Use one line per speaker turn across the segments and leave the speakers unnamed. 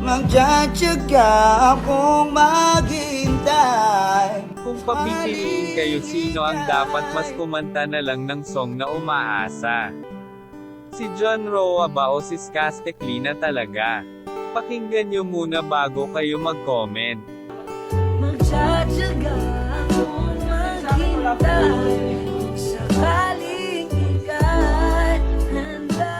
Magtsatsaga akong maghintay.
Kung papipiliin kayo, sino ang dapat mas kumanta na lang ng song na umaasa? Si John Roa ba o si Skastekli na talaga? Pakinggan nyo muna bago kayo mag-comment.
Magtsatsaga akong maghintay kung sakaling ika'y handa na.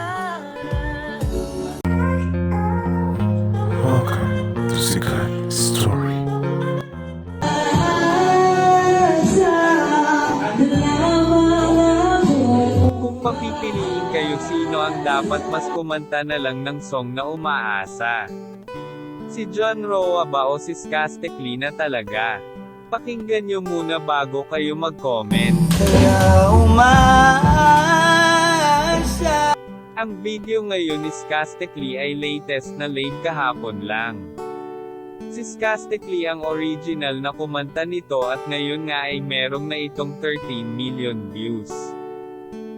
Welcome to Sikat Story.
Kung papipiliin kayo, sino ang dapat mas kumanta na lang ng song na umaasa? Si John Roa ba o si Skastekli na talaga? Pakinggan nyo muna bago kayo mag-comment.
Kaya umaasa.
Ang video ngayon ni Skastekli ay latest na late kahapon lang. Si Skastekli ang original na kumanta nito at ngayon nga ay merong na itong 13 million views.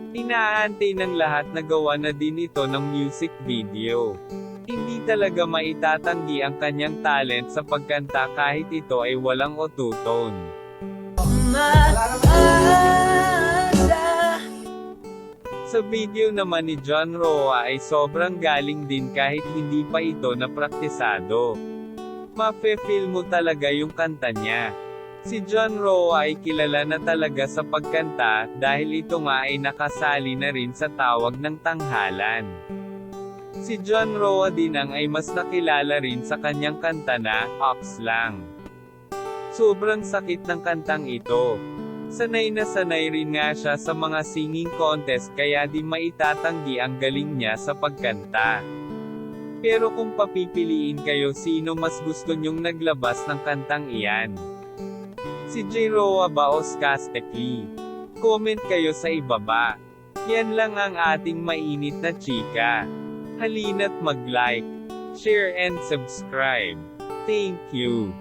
Inaantay ng lahat na gawa na din ito ng music video. Hindi talaga maitatanggi ang kanyang talent sa pagkanta kahit ito ay walang auto-tune. Sa video naman ni John Roa ay sobrang galing din kahit hindi pa ito napraktisado. Mafe-feel mo talaga yung kanta niya. Si John Roa ay kilala na talaga sa pagkanta, dahil ito nga ay nakasali na rin sa tawag ng tanghalan. Si John Roa din ang ay mas nakilala rin sa kanyang kanta na, Ox Lang. Sobrang sakit ng kantang ito. Sanay na sanay rin nga siya sa mga singing contest kaya di maitatanggi ang galing niya sa pagkanta. Pero kung papipiliin kayo, sino mas gusto nyong naglabas ng kantang iyan? Si J. Roa ba o Skastekli? Comment kayo sa ibaba. Yan lang ang ating mainit na chika. Halina't mag-like, share and subscribe. Thank you.